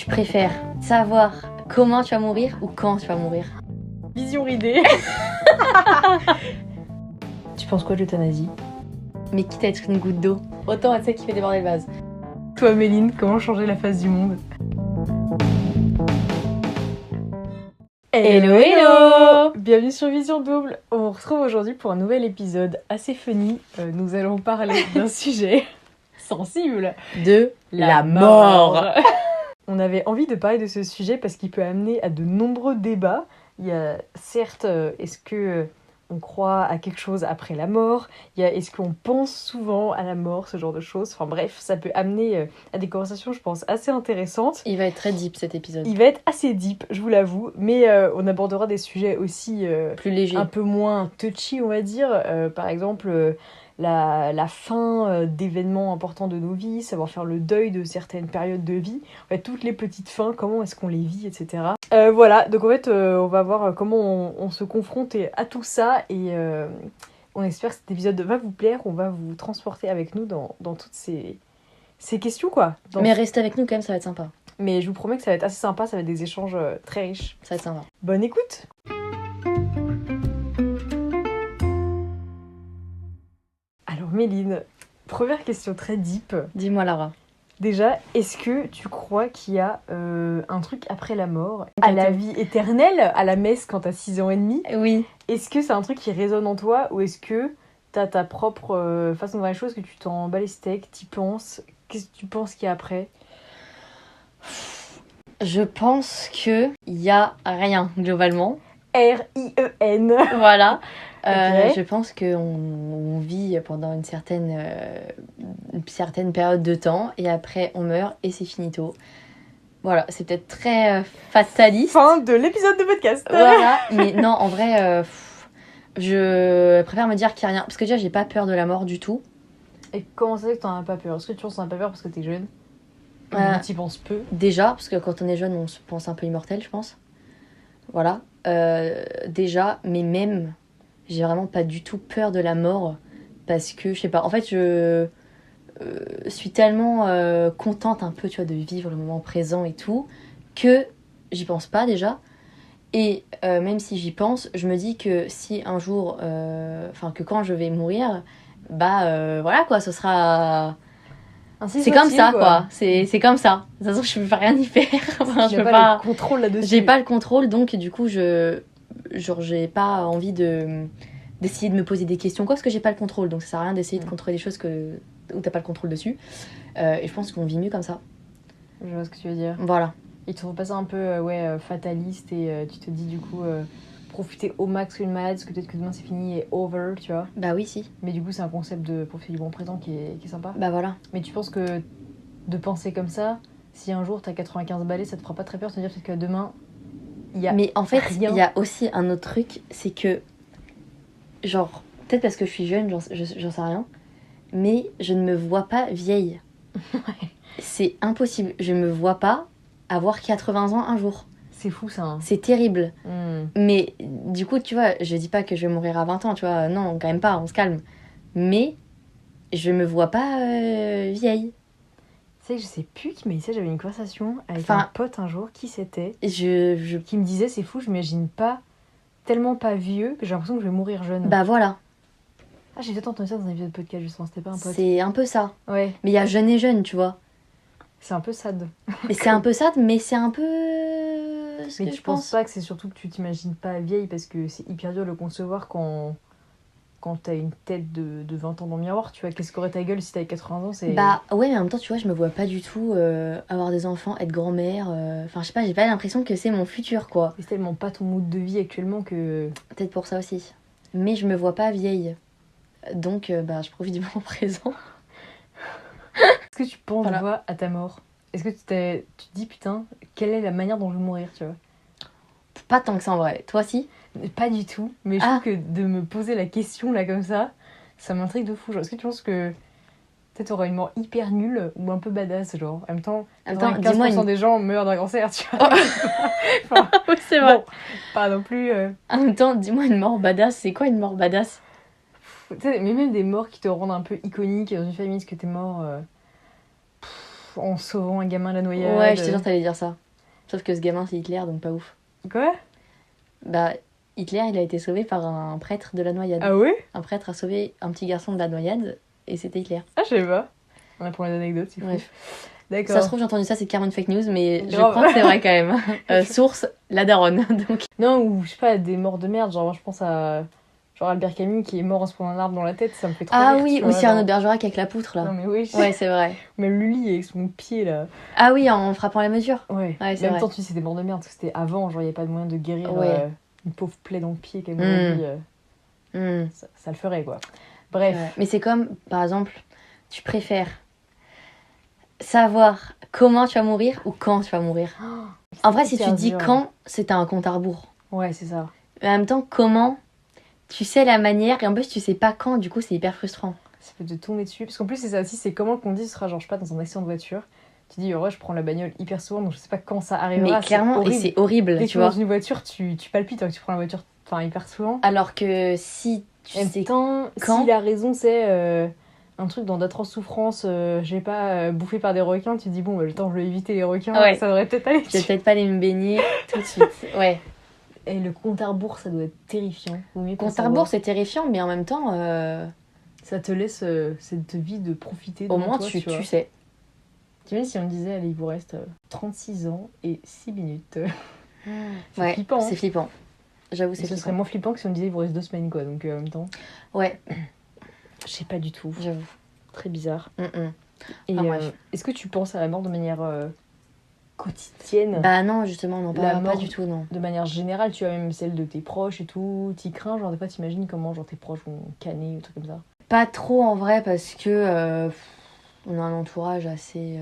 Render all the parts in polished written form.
préfères savoir comment tu vas mourir ou quand tu vas mourir? Vision ridée. Tu penses quoi de l'euthanasie? Mais quitte à être une goutte d'eau, autant être celle qui fait déborder le vase. Toi, Méline, comment changer la face du monde? Hello, hello! Bienvenue sur Vision Double. On vous retrouve aujourd'hui pour un nouvel épisode assez funny. Nous allons parler d'un sujet sensible. De la mort. On avait envie de parler de ce sujet parce qu'il peut amener à de nombreux débats. Il y a certes, est-ce que on croit à quelque chose après la mort? Il y a est-ce qu'on pense souvent à la mort, ce genre de choses? Enfin bref, ça peut amener à des conversations, je pense, assez intéressantes. Il va être très deep cet épisode. Il va être assez deep, je vous l'avoue, mais on abordera des sujets aussi Plus léger. un peu moins touchy, on va dire. Par exemple, la fin d'événements importants de nos vies, savoir faire le deuil de certaines périodes de vie. En fait, toutes les petites fins, comment est-ce qu'on les vit, etc. Voilà, donc en fait, on va voir comment on se confronte à tout ça et on espère que cet épisode va vous plaire. On va vous transporter avec nous dans toutes ces questions, quoi. Mais restez avec nous quand même, ça va être sympa. Mais je vous promets que ça va être assez sympa, ça va être des échanges très riches. Ça va être sympa. Bonne écoute! Alors Méline, première question très deep. Dis-moi Lara. Déjà, est-ce que tu crois qu'il y a un truc après la mort, à la vie éternelle, à la messe quand t'as 6 ans et demi? Oui. Est-ce que c'est un truc qui résonne en toi ou est-ce que t'as ta propre façon de voir les choses, que tu t'en bats les steaks, t'y penses? Qu'est-ce que tu penses qu'il y a après? Je pense que il y a rien globalement. R-I-E-N. Voilà. Ok. Je pense qu'on vit pendant une certaine période de temps et après on meurt et c'est finito. Voilà, c'est peut-être très fataliste. Fin de l'épisode de podcast. Voilà, mais non, en vrai, je préfère me dire qu'il n'y a rien. Parce que déjà, j'ai pas peur de la mort du tout. Et comment ça fait que t'en as pas peur? Est-ce que tu penses que t'en as pas peur parce que t'es jeune? T'y penses peu. Déjà, parce que quand on est jeune, on se pense un peu immortel, je pense. Voilà. Déjà, mais même, j'ai vraiment pas du tout peur de la mort. Parce que, je sais pas, en fait, je suis tellement contente un peu, tu vois, de vivre le moment présent et tout, que j'y pense pas déjà. Et même si j'y pense, je me dis que si un jour, que quand je vais mourir, voilà quoi, ce sera... Ainsi C'est soit-il, comme ça quoi, c'est comme ça. De toute façon, je peux rien y faire. Enfin, Tu je n'as peux pas pas... le contrôle là-dessus. J'ai pas le contrôle, donc du coup, j'ai pas envie d'essayer de me poser des questions, quoi, parce que j'ai pas le contrôle, donc ça sert à rien d'essayer de contrôler des choses où t'as pas le contrôle dessus. Et je pense qu'on vit mieux comme ça. Je vois ce que tu veux dire. Voilà. Et tu trouves pas ça un peu fataliste et tu te dis du coup profiter au max une malade, parce que peut-être que demain c'est fini et over, tu vois. Bah oui, si. Mais du coup c'est un concept de profiter du bon présent qui est sympa. Bah voilà. Mais tu penses que de penser comme ça, si un jour t'as 95 balais, ça te fera pas très peur de te dire peut-être que demain il y a Mais en fait, rien. il y a aussi un autre truc, c'est que, genre, peut-être parce que je suis jeune, j'en sais rien, mais je ne me vois pas vieille. C'est impossible. Je me vois pas avoir 80 ans un jour. C'est fou ça. Hein. C'est terrible. Mm. Mais du coup, tu vois, je dis pas que je vais mourir à 20 ans, tu vois. Non, quand même pas, on se calme. Mais je me vois pas vieille. Tu sais, je sais plus qui m'a dit ça, j'avais une conversation avec Enfin, un pote un jour, qui c'était, je... qui me disait c'est fou, je m'imagine pas tellement pas vieux que j'ai l'impression que je vais mourir jeune. Bah voilà. Ah, j'ai peut-être entendu ça dans un épisode de podcast justement, c'était pas un pote. C'est un peu ça. Ouais, Mais il y a jeune et jeune, tu vois. c'est un peu sad. Et c'est un peu ça, mais c'est un peu... ce Mais que tu je penses pense. pas que c'est surtout que tu t'imagines pas vieille parce que c'est hyper dur de le concevoir quand t'as une tête de 20 ans dans le miroir, tu vois, qu'est-ce qu'aurait ta gueule si t'avais 80 ans, c'est... Bah ouais, mais en même temps, tu vois, je me vois pas du tout avoir des enfants, être grand-mère. Enfin, je sais pas, j'ai pas l'impression que c'est mon futur, quoi. C'est tellement pas ton mood de vie actuellement que... Peut-être pour ça aussi. Mais je me vois pas vieille. Donc, je profite du moment présent. Est-ce que tu penses, Voilà. toi, à ta mort? Est-ce que tu te dis, putain, quelle est la manière dont je vais mourir, tu vois? Pas tant que ça en vrai. Toi, si? Pas du tout, mais je trouve que de me poser la question là comme ça m'intrigue de fou. Genre, est-ce que tu penses que peut-être t'auras une mort hyper nulle ou un peu badass, genre en même temps 15% des gens meurent d'un cancer, tu vois. Enfin, Oui, c'est vrai. bon, pas non plus... En même temps, dis-moi une mort badass. C'est quoi une mort badass? Tu sais, mais même des morts qui te rendent un peu iconique dans une famille, est-ce que t'es mort... en sauvant un gamin de la noyade. Ouais, j'étais sûre que t'allais dire ça. Sauf que ce gamin, c'est Hitler, donc pas ouf. Quoi? Bah, Hitler, il a été sauvé par un prêtre de la noyade. Ah ouais? Un prêtre a sauvé un petit garçon de la noyade, et c'était Hitler. Ah, je sais pas. On apprend les anecdotes, c'est fou. Bref. D'accord. Ça se trouve, j'ai entendu ça, c'est carrément une fake news, mais je Grave. crois que c'est vrai quand même. Source, la daronne. Donc... Non, ou je sais pas, des morts de merde. Genre, moi, je pense à. Genre Albert Camus qui est mort en se prenant un arbre dans la tête, ça me fait trop Ah rire, oui, tu ou vois, Cyrano genre. de Bergerac avec la poutre, là. Non, mais oui. Ouais, c'est vrai. Même Lully avec son pied là. Ah oui, en frappant la mesure. Ouais. Ouais, c'est Mais en même vrai. temps, tu sais, c'était mort de merde parce que c'était avant, genre, il n'y a pas de moyen de guérir Ouais. une pauvre plaie dans le pied comme Mm. aujourd'hui. Ça le ferait, quoi. Bref. Ouais. Mais c'est comme, par exemple, tu préfères savoir comment tu vas mourir ou quand tu vas mourir. En vrai, si tu hyper dis dur. quand, c'est un compte à rebours. Ouais, c'est ça. Mais en même temps, comment, tu sais la manière et en plus tu sais pas quand, du coup c'est hyper frustrant. Ça peut te tomber dessus. Parce qu'en plus, c'est ça aussi, c'est comment qu'on dit ce sera, genre, je sais pas, dans un accident de voiture. Tu dis, ouais, je prends la bagnole hyper souvent, donc je sais pas quand ça arrivera. Mais clairement, et c'est horrible, Dès que tu tu es dans vois. une voiture, tu palpites, que tu prends la voiture hyper souvent. Alors que si tu En même sais temps, quand- si la raison c'est un truc dans d'atroces souffrances, j'ai pas bouffé par des requins, tu te dis bon, bah, le temps je vais éviter les requins, Ouais. ça devrait peut-être aller. je vais peut-être pas aller me baigner tout de suite. Ouais. Et le compte à rebours, ça doit être terrifiant. Vaut mieux pas Compte à savoir. rebours, c'est terrifiant, mais en même temps, Ça te laisse cette vie de profiter au devant moins toi, tu vois. sais. Tu vois, si on me disait, allez, il vous reste 36 ans et 6 minutes. C'est Ouais, flippant. c'est flippant. J'avoue, Ce c'est serait flippant. moins flippant que si on me disait, il vous reste 2 semaines, quoi. Donc en même temps, Ouais, je sais pas du tout. j'avoue. Très bizarre. Mm-mm. Et Enfin, bref. est-ce que tu penses à la mort de manière quotidienne? Bah non, justement, non, La pas mort- du tout, non. De manière générale, tu vois, même celle de tes proches et tout, t'y crains, genre des fois t'imagines comment genre tes proches vont canner ou trucs comme ça. Pas trop en vrai parce que on a un entourage assez,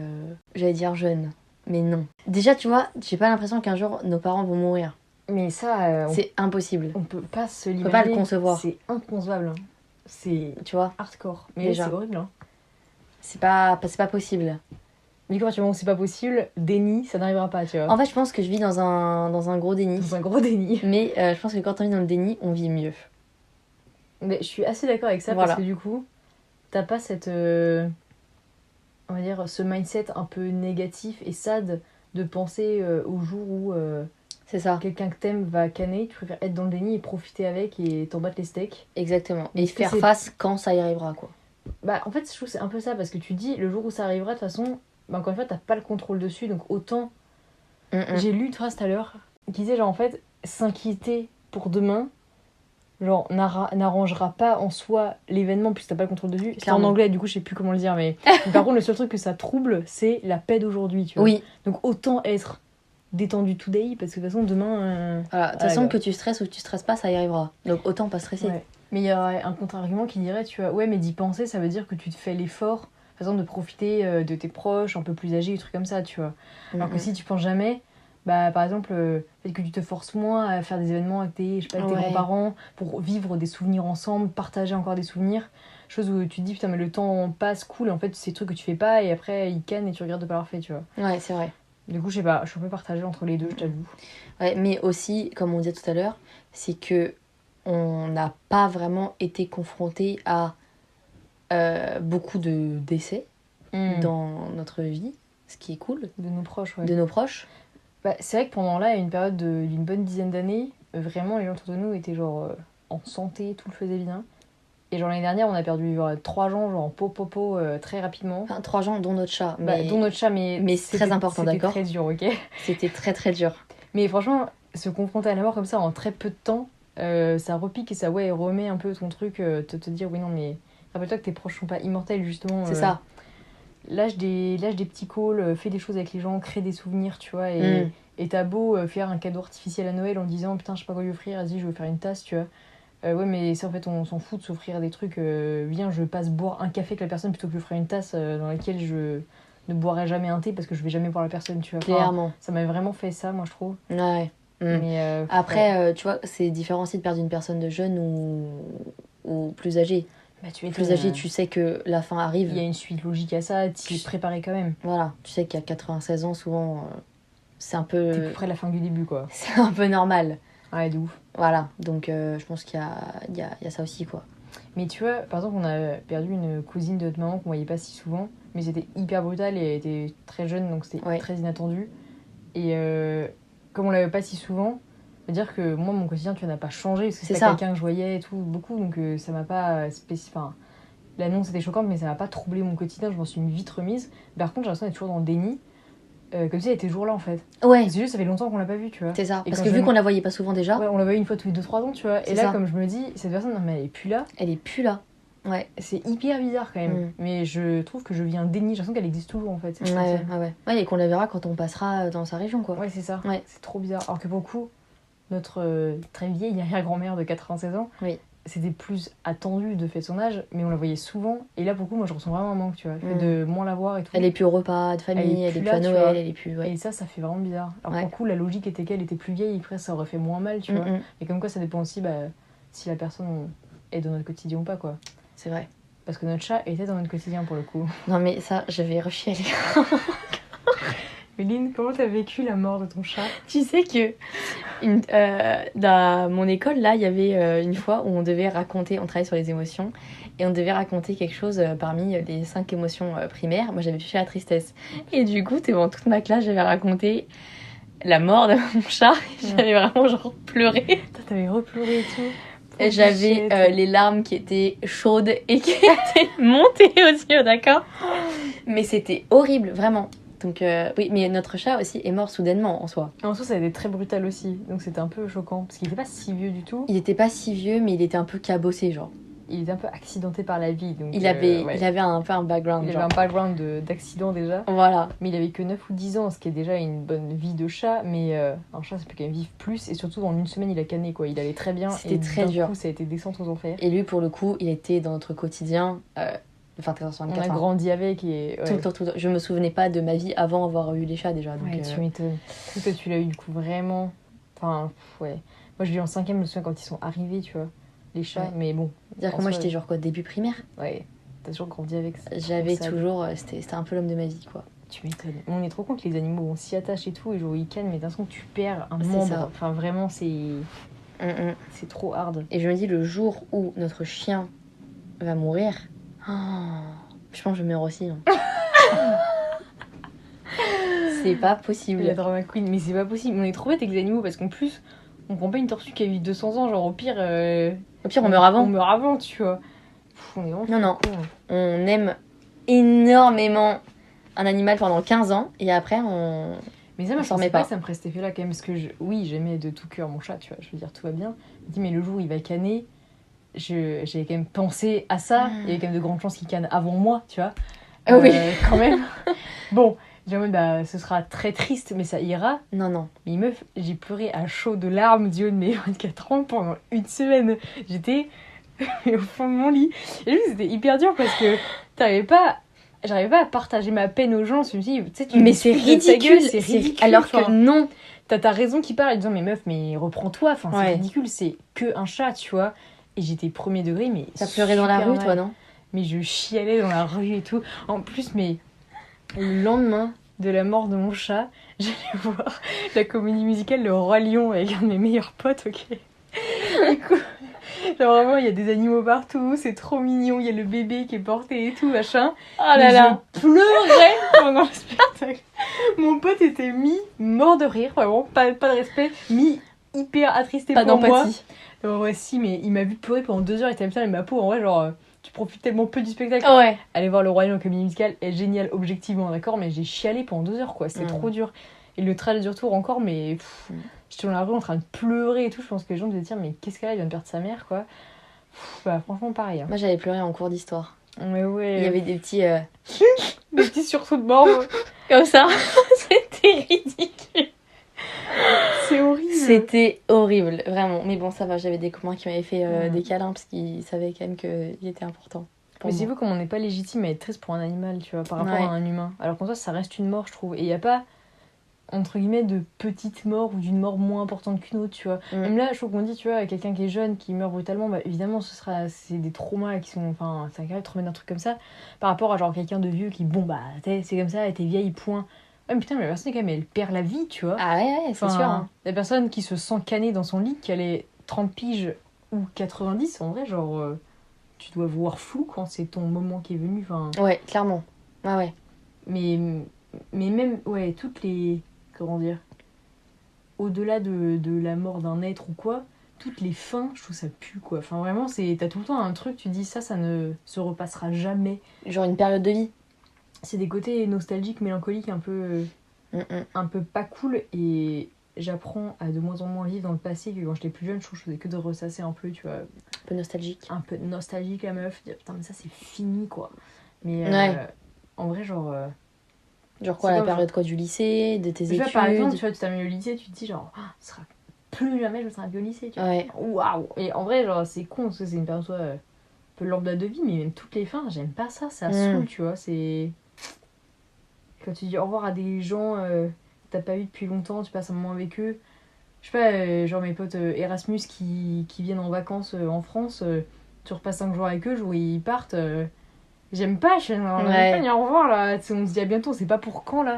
j'allais dire jeune, mais non. Déjà, tu vois, j'ai pas l'impression qu'un jour nos parents vont mourir. Mais ça, C'est impossible, on peut pas se on l'imaginer. peut pas le concevoir, C'est inconcevable. Hein. C'est tu vois. hardcore. Mais Déjà. c'est horrible. Hein. C'est pas possible. Mais quand tu vois que c'est pas possible, déni, ça n'arrivera pas, tu vois. En fait, je pense que je vis dans un gros déni. Dans un gros déni. Mais je pense que quand on vit dans le déni, on vit mieux. Mais je suis assez d'accord avec ça Voilà. parce que du coup, t'as pas cette. On va dire, ce mindset un peu négatif et sad de penser au jour où. C'est ça, Quelqu'un que t'aimes va canner, tu préfères être dans le déni et profiter avec et t'en battre les steaks. exactement. Mais Et est-ce que faire c'est- face quand ça y arrivera, quoi. Bah en fait je trouve que c'est un peu ça parce que tu dis le jour où ça arrivera de toute façon, bah encore une fois t'as pas le contrôle dessus donc autant. Mm-mm. J'ai lu une phrase tout à l'heure qui disait genre en fait s'inquiéter pour demain genre n'arrangera pas en soi l'événement puisque t'as pas le contrôle dessus. C'est en Clairement. anglais du coup je sais plus comment le dire mais par contre le seul truc que ça trouble c'est la paix d'aujourd'hui tu vois. Oui, Donc autant être détendu today parce que de toute façon demain voilà. De toute Ah, façon, ouais. que tu stresses ou que tu stresses pas, ça y arrivera. Donc autant pas stresser. Ouais. Mais il y a un contre-argument qui dirait, tu vois, ouais, mais d'y penser, ça veut dire que tu te fais l'effort, par exemple, de profiter de tes proches un peu plus âgés, des trucs comme ça, tu vois. Alors que Mm-mm. si tu penses jamais, bah, par exemple, peut-être que tu te forces moins à faire des événements avec tes, je sais pas, avec tes Ouais. grands-parents pour vivre des souvenirs ensemble, partager encore des souvenirs. Chose où tu te dis, putain, mais le temps passe cool, et en fait, c'est des trucs que tu fais pas, et après, ils cannent et tu regrettes de pas l'avoir fait, tu vois. Ouais, c'est vrai. Du coup, je sais pas, je suis un peu partagée entre les deux, je t'avoue. Ouais, mais aussi, comme on disait tout à l'heure, c'est que on n'a pas vraiment été confronté à beaucoup de décès dans notre vie, ce qui est cool, De nos proches, ouais. de nos proches. Bah, c'est vrai que pendant là, il y a une période d'une bonne dizaine d'années, vraiment les gens autour de nous étaient genre en santé, tout le faisait bien. Et genre l'année dernière, on a perdu genre, 3 gens genre en popo très rapidement. Enfin, 3 gens, dont notre chat. Bah, Mais dont notre chat, mais c'est très important, c'était d'accord. très dur, ok. C'était très très dur. Mais franchement, se confronter à la mort comme ça en très peu de temps, ça repique et ça ouais, remet un peu ton truc, te dire oui non mais rappelle-toi que tes proches sont pas immortels justement. C'est ça. Lâche des petits calls, fais des choses avec les gens, crée des souvenirs, tu vois. Mm. Et t'as beau faire un cadeau artificiel à Noël en disant putain, je sais pas quoi lui offrir, vas-y, je vais faire une tasse, tu vois. Ouais, mais ça en fait, on s'en fout de s'offrir des trucs. Viens, je passe boire un café avec la personne plutôt que lui offrir une tasse dans laquelle je ne boirai jamais un thé parce que je vais jamais voir la personne, tu vois. Enfin, Clairement. ça m'a vraiment fait ça, moi, je trouve. Ouais. Mm. Mais ouais. Après, tu vois, c'est différent aussi de perdre une personne de jeune ou plus âgée. Bah, tu es Plus âgée, tu sais que la fin arrive. Il y a une suite logique à ça, tu es préparé quand même. Voilà, tu sais qu'à 96 ans, souvent, c'est un T'es peu... plus près de la fin du début, quoi. C'est un peu normal. Ouais, de ouf. Voilà, donc je pense qu'il y a ça aussi, quoi. Mais tu vois, par exemple, on a perdu une cousine de notre maman qu'on voyait pas si souvent, mais c'était hyper brutal et elle était très jeune, donc c'était Ouais. très inattendu. Et comme on l'avait pas si souvent, c'est-à-dire que moi, mon quotidien, tu vois, n'a pas changé, parce que C'est c'est ça. quelqu'un que je voyais et tout, beaucoup, donc ça m'a pas Enfin, l'annonce était choquante, mais ça m'a pas troublé mon quotidien, je m'en suis vite remise. Par contre, j'ai l'impression d'être toujours dans le déni, comme si elle était toujours là, en fait. Ouais, C'est juste, ça fait longtemps qu'on l'a pas vue, tu vois. c'est ça. Et Parce quand que je vu vais qu'on la voyait pas souvent déjà, Ouais, on la voyait une fois tous les 2-3 ans, tu vois. C'est Et là, ça. comme je me dis, cette personne, non, mais elle est plus là. elle est plus là. Ouais. C'est hyper bizarre quand même. Mm. Mais je trouve que je vis un déni. J'ai l'impression qu'elle existe toujours en fait. cette Ouais, personne. ouais, et qu'on la verra quand on passera dans sa région, quoi. Ouais, c'est ça. Ouais. C'est trop bizarre. Alors que pour le coup, notre très vieille arrière-grand-mère de 96 ans, Oui. c'était plus attendu de fait son âge, mais on la voyait souvent. Et là, pour le coup, moi, je ressens vraiment un manque, tu vois. Le fait de moins la voir et tout. Elle est plus au repas de famille, elle est plus à là, tu Noël, vois. elle est plus. Ouais. Et ça fait vraiment bizarre. Alors Ouais. pour le coup, la logique était qu'elle était plus vieille, et après, ça aurait fait moins mal, tu vois. Et comme quoi, ça dépend aussi si la personne est dans notre quotidien ou pas, quoi. C'est vrai. Parce que notre chat était dans notre quotidien pour le coup. Non, mais ça, je vais rechialer. Méline, comment t'as vécu la mort de ton chat? Tu sais que dans mon école, là, il y avait une fois où on devait raconter, on travaillait sur les émotions, et on devait raconter quelque chose parmi les 5 émotions primaires. Moi, j'avais touché la tristesse. Et du coup, devant toute ma classe, j'avais raconté la mort de mon chat. J'avais vraiment genre pleuré. T'avais repleuré et tout. Et j'avais les larmes qui étaient chaudes et qui étaient montées aux yeux, d'accord? Mais c'était horrible, vraiment. Donc oui, mais notre chat aussi est mort soudainement en soi. En soi, ça a été très brutal aussi, donc c'était un peu choquant. Parce qu'il était pas si vieux du tout. Il était pas si vieux, mais il était un peu cabossé, genre. Il était un peu accidenté par la vie. Donc, Il avait un peu un background. Il genre. avait un background d'accident déjà. Voilà. Mais il avait que 9 ou 10 ans, ce qui est déjà une bonne vie de chat. Mais un chat, ça peut quand même vivre plus. Et surtout, en une semaine, il a canné, quoi. Il allait très bien. C'était très dur. Du coup, ça a été descente aux enfers. Et lui, pour le coup, il était dans notre quotidien. Enfin, on a grandi avec et... Ouais. Tout. Je me souvenais pas de ma vie avant avoir eu les chats déjà. Donc, ouais, tu m'étonnes. Toi, tu l'as eu du coup vraiment... Enfin, ouais. Moi, je l'ai eu en 5ème, je me souviens quand ils sont arrivés, tu vois. Les chats, ouais. Mais bon. Dire que moi, j'étais genre quoi, début primaire. Ouais, t'as toujours grandi avec ça. J'avais toujours... C'était un peu l'homme de ma vie, quoi. Tu m'étonnes. On est trop con que les animaux, on s'y attache et tout, et genre ils cannent, mais d'un coup, tu perds un membre. Ça. Enfin, vraiment, c'est... C'est trop hard. Et je me dis, le jour où notre chien va mourir... Oh, je pense que je meurs aussi. Hein. C'est pas possible. La drama queen, mais c'est pas possible. On est trop bête avec les animaux parce qu'en plus, on prend pas une tortue qui a vécu 200 ans. Genre, au pire, on meurt avant. On meurt avant, tu vois. On est vraiment non. On aime énormément un animal pendant 15 ans et après, on. Mais ça, moi, je pensais pas que ça me ferait cet effet-là quand même. Parce que, oui, j'aimais de tout cœur mon chat, tu vois. Je veux dire, tout va bien. Je me dis, mais le jour où il va canner, j'avais quand même pensé à ça. Il y avait quand même de grandes chances qu'il canne avant moi, tu vois. Oui. Quand même. Bon. J'ai dit, ce sera très triste, mais ça ira. Non. Mais meuf, j'ai pleuré à chaud de larmes du haut de mes 24 ans pendant une semaine. J'étais au fond de mon lit. Et lui, c'était hyper dur parce que j'arrivais pas à partager ma peine aux gens. Je me suis dit, tu sais, mais c'est ridicule, c'est ridicule. Alors que non. T'as ta raison qui parle en disant, mais meuf, mais reprends-toi. Enfin, c'est ridicule, c'est que un chat, tu vois. Et j'étais premier degré, mais. T'as pleuré dans la rue, mal. toi, non? Mais je chialais dans la rue et tout. En plus, mais. Le lendemain de la mort de mon chat, j'allais voir la comédie musicale Le Roi Lion avec un de mes meilleurs potes, ok. Du coup, genre vraiment, il y a des animaux partout, c'est trop mignon, il y a le bébé qui est porté et tout, machin. Oh là là. Je pleurais pendant le spectacle. Mon pote était mort de rire, vraiment, pas de respect, hyper attristé pas pour moi. Pas d'empathie. Ouais, si, mais il m'a vu pleurer pendant 2 heures, il était comme ça, et ma peau, en vrai, genre... Tu profites tellement peu du spectacle. Ouais. Aller voir Le Roi Lion en comédie musicale est génial objectivement, d'accord, mais j'ai chialé pendant 2 heures, quoi. C'était trop dur. Et le trajet du retour encore, mais j'étais dans la rue en train de pleurer et tout. Je pense que les gens devaient dire, mais qu'est-ce qu'elle a, il vient de perdre sa mère, quoi. Franchement, pareil. Hein. Moi, j'avais pleuré en cours d'histoire. Mais ouais. Il y avait des petits... des petits sursauts de mort. Comme ça. C'était ridicule. C'est horrible. C'était horrible, vraiment. Mais bon, ça va, j'avais des copains qui m'avaient fait des câlins parce qu'ils savaient quand même qu'il était important. Mais c'est vous comme on n'est pas légitime à être triste pour un animal, tu vois, par rapport à un humain. Alors qu'en soi, ça reste une mort, je trouve. Et il n'y a pas, entre guillemets, de petite mort ou d'une mort moins importante qu'une autre, tu vois. Même là, je trouve qu'on dit, tu vois, quelqu'un qui est jeune, qui meurt brutalement, bah évidemment, c'est des traumas qui sont... Enfin, ça arrive de remettre un truc comme ça. Par rapport à genre quelqu'un de vieux qui, bon, bah, c'est comme ça, elle était vieille, point. Ouais, mais putain, mais la personne, quand même, elle perd la vie, tu vois. Ah ouais, c'est sûr. Hein. La personne qui se sent cannée dans son lit, qu'elle ait 30 piges ou 90, en vrai, genre... tu dois voir flou quand c'est ton moment qui est venu. Enfin, Ouais, clairement. Ouais. mais, mais même, ouais, toutes les. Comment dire? Au-delà de la mort d'un être ou quoi, toutes les fins, je trouve ça pue, quoi. Enfin, vraiment, t'as tout le temps un truc, tu dis ça ne se repassera jamais. Genre une période de vie. C'est des côtés nostalgiques, mélancoliques, un peu pas cool. Et j'apprends à de moins en moins vivre dans le passé. Que quand j'étais plus jeune, je trouve que je faisais que de ressasser un peu, tu vois. Un peu nostalgique. Un peu nostalgique, la meuf. Dire, putain, mais ça, c'est fini, quoi. Mais Ouais. en vrai, genre. Genre quoi, c'est la comme, période quoi, du lycée, de tes tu vois, études. par exemple, tu vois, tu termines le lycée, tu te dis, genre, ah, ce sera plus jamais, je me serai au lycée, tu vois. Ouais. Waouh! Et en vrai, genre, c'est con, parce que c'est une période soit un peu lambda de vie, mais même toutes les fins, j'aime pas ça, ça saoule, tu vois. C'est. Quand tu dis au revoir à des gens que t'as pas vu depuis longtemps, tu passes un moment avec eux. Je sais pas, genre mes potes Erasmus qui viennent en vacances en France, tu repasses 5 jours avec eux, le jour où ils partent. J'aime pas, j'aime pas dire au revoir là. On se dit à bientôt, c'est pas pour quand là.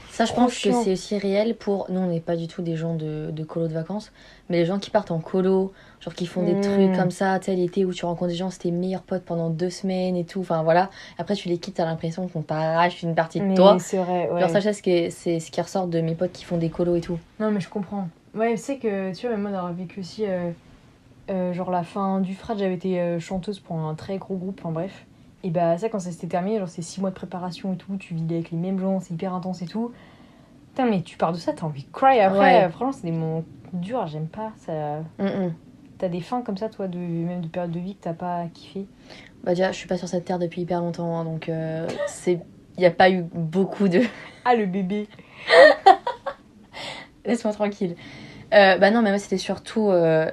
Ça, je Trop pense chiant. que c'est aussi réel pour. Nous, on n'est pas du tout des gens de colo de vacances, mais les gens qui partent en colo, genre qui font des trucs comme ça, tu sais, l'été où tu rencontres des gens, c'est tes meilleurs potes pendant 2 semaines et tout. Enfin voilà. Après, tu les quittes, t'as l'impression qu'on t'arrache une partie de Mais toi. c'est vrai, ouais. Genre, ça, c'est ce qui ressort de mes potes qui font des colos et tout. Non, mais je comprends. Ouais, c'est que, tu vois, moi d'avoir vécu aussi, genre la fin du frat, j'avais été chanteuse pour un très gros groupe, enfin bref. Et bah, ça, quand ça s'était terminé, genre c'est 6 mois de préparation et tout, tu vis avec les mêmes gens, c'est hyper intense et tout. Putain, mais tu pars de ça, t'as envie de cry après. Ouais. Franchement, c'est des moments durs, j'aime pas. Ça... T'as des fins comme ça, toi, même de période de vie que t'as pas kiffé? Bah, déjà, je suis pas sur cette terre depuis hyper longtemps, hein, donc c'est. Il n'y a pas eu beaucoup de. Ah, le bébé! Laisse-moi tranquille. Bah non, mais moi, c'était surtout la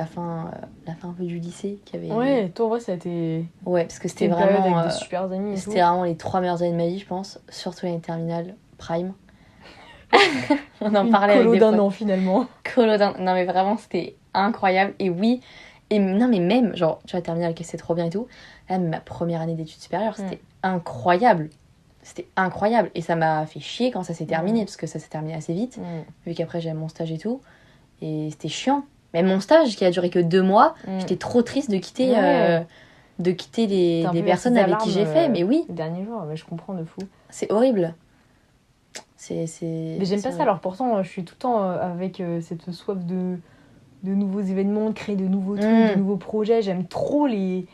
fin un peu du lycée qui avait. Ouais, toi, en vrai, ça a été. Ouais, parce que c'était une période vraiment. avec des super amis et tout. C'était vraiment les 3 meilleures années de ma vie, je pense. Surtout l'année terminale, prime. On en parlait avec colo des d'un potes. an, finalement. Colo d'un. Non, mais vraiment, c'était incroyable. Et oui. Et non, mais même, genre, tu vois, terminale, que c'est trop bien et tout. Là, ma première année d'études supérieures, c'était incroyable. C'était incroyable. Et ça m'a fait chier quand ça s'est terminé, parce que ça s'est terminé assez vite, vu qu'après j'avais mon stage et tout. Et c'était chiant. Même mon stage, qui a duré que 2 mois, j'étais trop triste de quitter, les personnes avec qui j'ai fait. Mais oui. Le dernier jour, mais je comprends de fou. C'est horrible. Mais j'aime pas ça, alors pourtant, je suis tout le temps avec cette soif de nouveaux événements, de créer de nouveaux trucs, de nouveaux projets. J'aime trop les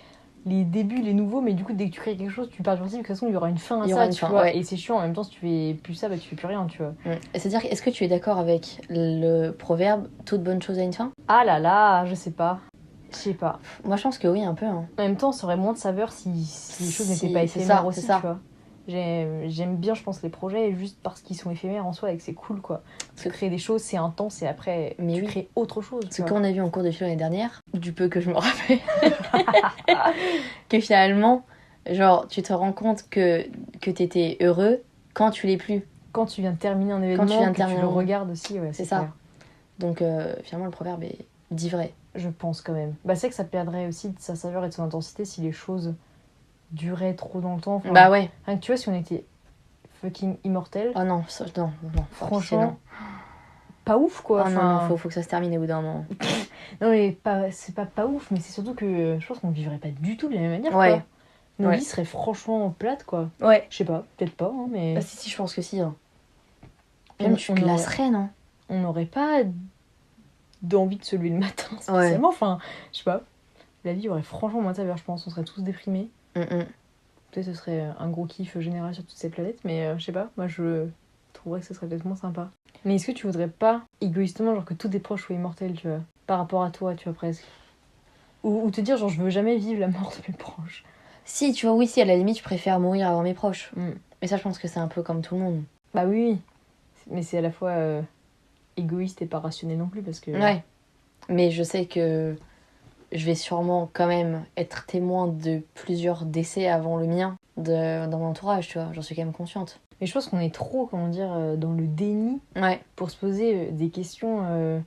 débuts, les nouveaux, mais du coup, dès que tu crées quelque chose, tu pars du principe que de toute façon, il y aura une fin à ça, tu vois. Ouais. Et c'est chiant, en même temps, si tu fais plus ça, bah, tu fais plus rien, tu vois. C'est-à-dire, est-ce que tu es d'accord avec le proverbe « toute bonne chose a une fin » ? Ah là là, je sais pas. Je sais pas. Moi, je pense que oui, un peu. Hein. En même temps, ça aurait moins de saveur si les choses n'étaient pas éphémères aussi, tu vois. J'aime bien, je pense, les projets juste parce qu'ils sont éphémères en soi et que c'est cool, quoi. Parce que créer des choses, c'est intense et après, tu crées autre chose. Ce qu'on a vu en cours de philo l'année dernière, du peu que je me rappelle, que finalement, genre, tu te rends compte que t'étais heureux quand tu l'es plus. Quand tu viens de terminer un événement, tu le regardes aussi, ouais, c'est ça. Clair. Donc, finalement, le proverbe dit vrai. Je pense quand même. Bah, c'est que ça perdrait aussi de sa saveur et de son intensité si les choses durait trop dans le temps. Enfin, bah ouais. Rien que tu vois, si on était fucking immortel. Oh non, non. Franchement, non. Pas ouf quoi. Oh non, faut que ça se termine au bout d'un moment. Non mais c'est pas ouf, mais c'est surtout que je pense qu'on vivrait pas du tout de la même manière. Ouais. Quoi. Nos vies seraient franchement plates quoi. Ouais. Je sais pas, peut-être pas, hein, mais. Bah si, je pense que si. Hein. Même tu te lasserais, non ? On n'aurait pas d'envie de se lever le matin spécialement. Enfin, je sais pas. La vie aurait franchement moins de saveur, je pense. On serait tous déprimés. Peut-être ce serait un gros kiff général sur toute cette planète, mais je sais pas, moi je trouverais que ce serait peut-être moins sympa. Mais est-ce que tu voudrais pas, égoïstement, genre que tous tes proches soient immortels, tu vois, par rapport à toi, tu vois, presque ou te dire, genre, je veux jamais vivre la mort de mes proches. Si, tu vois, oui, si, à la limite, je préfère mourir avant mes proches. Mais ça, je pense que c'est un peu comme tout le monde. Bah oui, mais c'est à la fois égoïste et pas rationnel non plus, parce que... Ouais, mais je sais que je vais sûrement quand même être témoin de plusieurs décès avant le mien dans mon entourage, tu vois. J'en suis quand même consciente. Mais je pense qu'on est trop, comment dire, dans le déni pour se poser des questions on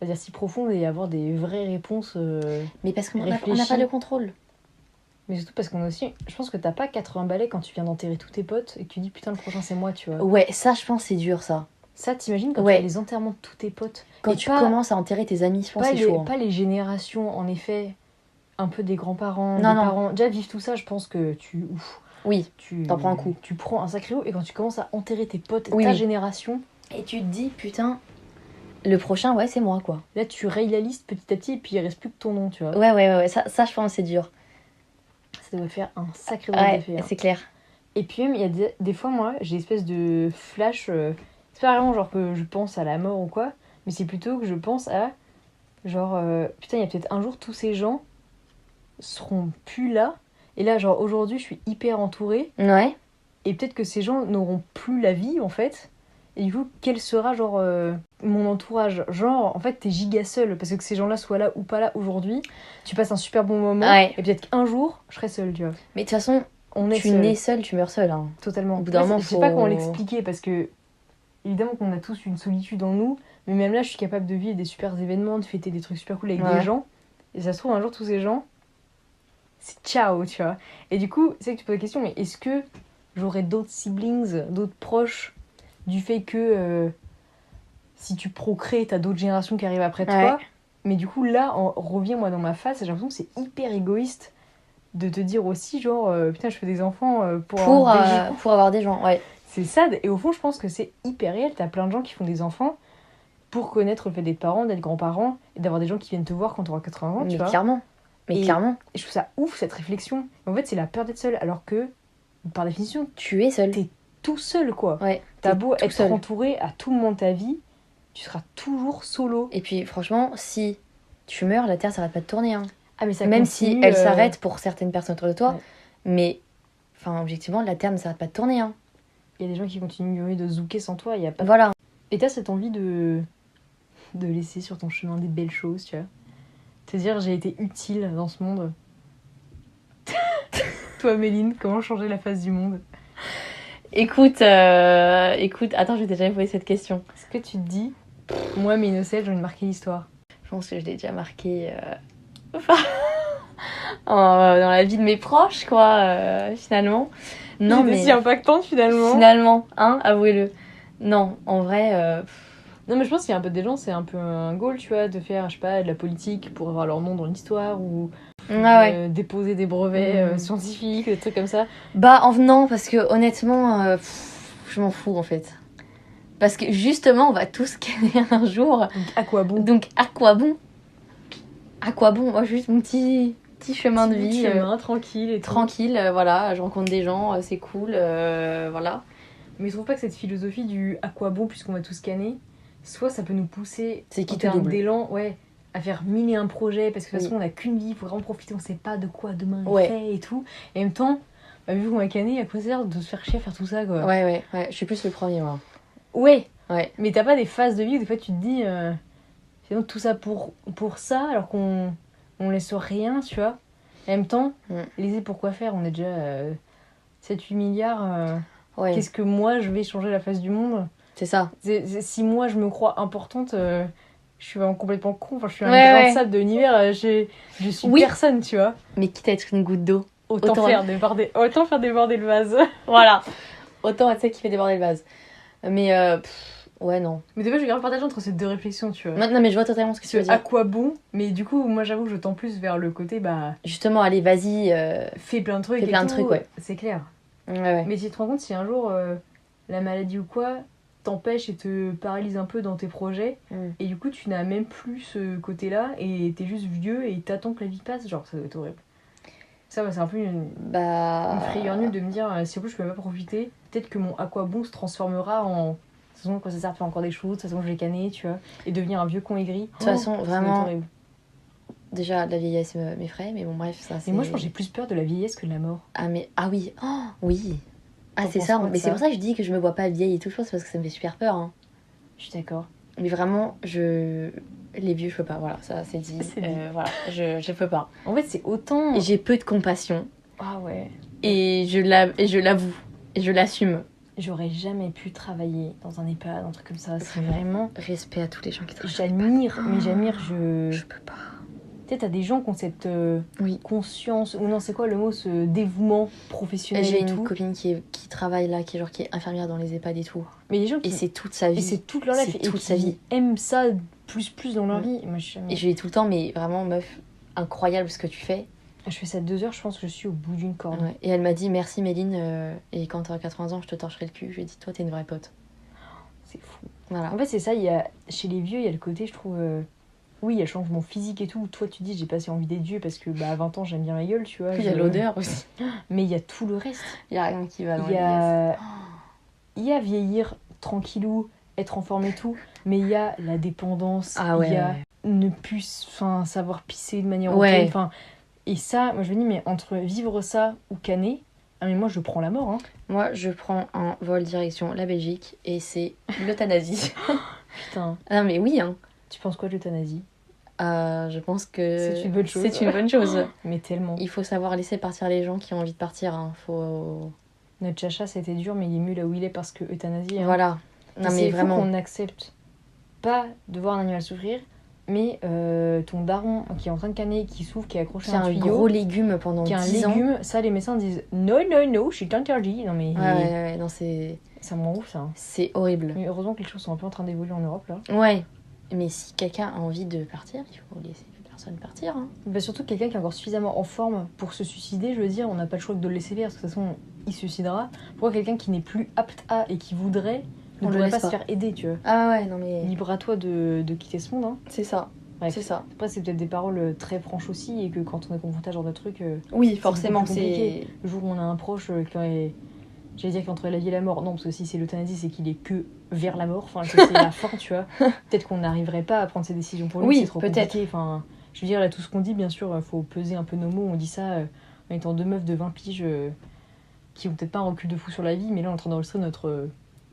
va dire, si profondes et avoir des vraies réponses mais parce qu'on n'a pas le contrôle. Mais surtout parce qu'on a aussi... Je pense que t'as pas 80 balais quand tu viens d'enterrer tous tes potes et que tu dis putain, le prochain c'est moi, tu vois. Ouais, ça, je pense, c'est dur, ça. Ça, t'imagines quand tu as les enterrements de tous tes potes. Quand tu commences à enterrer tes amis, je pense que c'est chaud. Pas les générations, en effet, un peu des grands-parents, Non, des non. parents. Déjà, vivre tout ça, je pense que Oui, tu t'en prends un coup. Tu prends un sacré coup, et quand tu commences à enterrer tes potes, Oui, ta oui. génération, Et tu te dis, putain, le prochain, ouais, c'est moi, quoi. là, tu rayes la liste petit à petit, et puis il reste plus que ton nom, tu vois. Ouais, ça je pense, c'est dur. Ça doit faire un sacré drôle Ouais, d'effet. Hein. c'est clair. Et puis même, il y a des fois, moi, j'ai une espèce de flash. C'est pas vraiment genre que je pense à la mort ou quoi, mais c'est plutôt que je pense à genre, putain, il y a peut-être un jour tous ces gens seront plus là. Et là, genre, aujourd'hui, je suis hyper entourée. Ouais. Et peut-être que ces gens n'auront plus la vie, en fait. Et du coup, quel sera, genre, mon entourage? Genre, en fait, t'es giga seule. Parce que ces gens-là soient là ou pas là aujourd'hui, tu passes un super bon moment. Ouais. Et peut-être qu'un jour, je serai seule, tu vois. Mais de toute façon, On est tu seul. nais seul, tu meurs seul. Hein. Totalement. Au bout d'un moment, Je sais faut- pas comment l'expliquer parce que, évidemment, qu'on a tous une solitude en nous, mais même là, je suis capable de vivre des super événements, de fêter des trucs super cool avec Ouais. des gens. Et ça se trouve, un jour, tous ces gens, c'est ciao, tu vois. Et du coup, c'est que tu poses la question, mais est-ce que j'aurais d'autres siblings, d'autres proches, du fait que si tu procrées, t'as d'autres générations qui arrivent après toi? Ouais. Mais du coup, là, revient moi dans ma face, j'ai l'impression que c'est hyper égoïste de te dire aussi, genre, putain, je fais des enfants pour avoir des gens. Pour avoir des gens, ouais. C'est sad. Et au fond, je pense que c'est hyper réel. T'as plein de gens qui font des enfants pour connaître le fait d'être parents, d'être grands-parents, et d'avoir des gens qui viennent te voir quand t'auras 80 ans, tu Mais vois. clairement. Mais Et- clairement, Et je trouve ça ouf, cette réflexion. En fait, c'est la peur d'être seul, alors que, par définition, tu es seul. T'es tout seul, quoi. Ouais. T'as t'es beau tout être seul. entouré à tout moment de ta vie, tu seras toujours solo. Et puis franchement, si tu meurs, la Terre s'arrête pas de tourner. Hein. Ah, mais ça Même continue, si elle s'arrête pour certaines personnes autour de toi. Ouais. Mais, enfin, objectivement, la Terre ne s'arrête pas de tourner. Hein. Il y a des gens qui continuent de zouker sans toi, il y a pas... Voilà. Et t'as cette envie de laisser sur ton chemin des belles choses, tu vois. Te dire, j'ai été utile dans ce monde. Toi, Méline, comment changer la face du monde? Écoute, attends, je t'ai jamais posé cette question. Est-ce que tu te dis, moi, mes innocents, j'ai envie de marquer l'histoire? Je pense que je l'ai déjà marqué dans la vie de mes proches, quoi, finalement. Non, J'étais mais si impactante, finalement. finalement, hein, avouez-le. Non, en vrai, Non, mais je pense qu'il y a un peu des gens, c'est un peu un goal, tu vois, de faire, je sais pas, de la politique pour avoir leur nom dans l'histoire ou ah ouais. déposer des brevets Mm. scientifiques, des trucs comme ça. Bah, non, parce que honnêtement, je m'en fous en fait. Parce que justement, on va tous canner un jour. Donc, à quoi bon? Donc, à quoi bon? À quoi bon? Moi, juste mon petit chemin de Petit bout vie. chemin, tranquille et tout. Tranquille, voilà, je rencontre des gens, c'est cool, voilà. Mais je trouve pas que cette philosophie du à quoi bon puisqu'on va tous canner, soit ça peut nous pousser C'est qui en te termes double. d'élan, ouais, à faire mille et un projets parce que de toute Oui. façon on a qu'une vie, faut vraiment profiter, on sait pas de quoi demain est Ouais. fait et tout. Et en même temps, bah, vu qu'on va canner, à quoi ça sert de se faire chier à faire tout ça, quoi. Ouais, je suis plus le premier, moi. Ouais, Ouais. mais t'as pas des phases de vie où des fois tu te dis finalement tout ça pour ça alors qu'on laisse rien, tu vois. Et en même temps, les pourquoi faire, on est déjà 7-8 milliards. Ouais, Qu'est-ce que moi je vais changer la face du monde? c'est ça. Si moi je me crois importante, je suis vraiment complètement con. Enfin, je suis un Ouais, grain de ouais. sable de l'univers. Je suis Oui. personne, tu vois. Mais quitte à être une goutte d'eau. Autant faire déborder le vase. Voilà. Autant être celle qui fait déborder le vase. Mais, ouais, non. Mais des fois, je vais partager entre ces deux réflexions, tu vois. Non, mais je vois totalement ce que tu veux À dire. quoi bon? Mais du coup, moi j'avoue que je tends plus vers le côté, bah, Justement, allez, vas-y. fais plein de trucs. Fais et plein de tout. trucs, ouais. C'est clair. Ouais. Mais tu te rends compte si un jour la maladie ou quoi t'empêche et te paralyse un peu dans tes projets, et du coup tu n'as même plus ce côté-là et t'es juste vieux et t'attends que la vie passe, genre ça doit être horrible. Ça, c'est un peu une frayeur nulle de me dire si en plus je peux pas profiter, peut-être que mon aquabon se transformera en. De toute façon, quand ça sert à faire encore des choses, de toute façon je vais canner, tu vois, et devenir un vieux con aigri. De toute façon, ça doit être vraiment, horrible. déjà, la vieillesse m'effraie, mais bon, bref, ça c'est. Et moi je pense que j'ai plus peur de la vieillesse que de la mort. Ah, mais. Ah oui. Oh, oui. Ah, T'en c'est penses ça. quoi de Mais c'est ça? pour ça que je dis que je me vois pas vieille et tout, je pense, parce que ça me fait super peur. Hein. Je suis d'accord. Mais vraiment, les vieux, je peux pas. Voilà, ça c'est dit. C'est dit. Voilà, je peux pas. En fait, c'est autant. Et j'ai peu de compassion. Ah ouais. Et je l'avoue. Et je l'assume. J'aurais jamais pu travailler dans un EHPAD, un truc comme ça. C'est vraiment. Respect à tous les gens qui travaillent. J'admire, mais j'admire, Je peux pas. Tu sais, t'as des gens qui ont cette Oui. conscience, ou non, c'est quoi le mot, ce dévouement professionnel J'ai et une tout. copine qui travaille là, qui est infirmière dans les EHPAD et tout. Mais les gens Et qui. c'est toute sa Et vie. c'est toute leur life. C'est Et toute sa qui vie. aiment ça plus dans leur Mm. vie. Moi, je suis jamais. Et je lui dis tout le temps, mais vraiment, meuf, incroyable ce que tu fais. Je fais ça 2 heures, je pense que je suis au bout d'une corde. Ouais. Et elle m'a dit merci Méline, et quand t'auras 80 ans, je te torcherai le cul. Je lui ai dit toi, t'es une vraie pote. C'est fou. Voilà. En fait, c'est ça, chez les vieux, il y a le côté, je trouve. Oui, il y a le changement physique et tout. Toi, tu dis, j'ai pas assez envie d'être vieux parce que à 20 ans, j'aime bien ma gueule, tu vois. Il y a l'odeur aussi. Mais il y a tout le reste. Il y a rien qui va dans Il y les a... il y a vieillir tranquillou, être en forme et tout, mais il y a la dépendance, Ah ouais. il y a ne plus savoir pisser de manière Ouais. autonome. Enfin, et ça, moi je me dis, mais entre vivre ça ou canner, ah mais moi je prends la mort. Hein. Moi, je prends un vol direction la Belgique et c'est l'euthanasie. Putain, Ah mais oui, hein. tu penses quoi de l'euthanasie? Je pense que C'est une bonne chose. C'est une bonne chose. Mais tellement. Il faut savoir laisser partir les gens qui ont envie de partir. Hein. Faut... Notre chacha, c'était dur, mais il est mieux là où il est parce que euthanasie. Hein. Voilà. Et Non mais c'est vraiment. fou qu'on n'accepte pas de voir un animal souffrir, mais ton daron qui est en train de canner, qui souffre, qui est accroché C'est à un un tuyau, gros légume pendant qui est un 10 ans. légume, ça les médecins disent non, non, non, c'est interdit. Non mais Ouais, non, c'est ça me rend ouf ça. Hein. c'est horrible. Mais heureusement que les choses sont un peu en train d'évoluer en Europe là. Ouais. Mais si quelqu'un a envie de partir, il faut laisser la personne partir. Hein. Bah, surtout quelqu'un qui est encore suffisamment en forme pour se suicider, je veux dire, on n'a pas le choix que de le laisser faire, parce que de toute façon il se suicidera. Pourquoi quelqu'un qui n'est plus apte à et qui voudrait ne On le pourrait laisse pas se pas. faire aider, tu vois. Ah ouais, non mais... Libre à toi de quitter ce monde. Hein. C'est ça. Bref. C'est ça. Après c'est peut-être des paroles très franches aussi, et que quand on est confronté à ce genre de truc, Oui, beaucoup forcément, plus c'est... compliqué. Le jour où on a un proche qui est... J'allais dire qu'entre la vie et la mort, non, parce que si c'est l'euthanasie, c'est qu'il est que vers la mort, enfin, que c'est la fin, tu vois. Peut-être qu'on n'arriverait pas à prendre ces décisions pour lui, Oui, c'est trop peut-être. compliqué. Enfin, je veux dire, là, tout ce qu'on dit, bien sûr, il faut peser un peu nos mots. On dit ça en étant 2 meufs de 20 piges qui ont peut-être pas un recul de fou sur la vie, mais là, on est en train d'enregistrer notre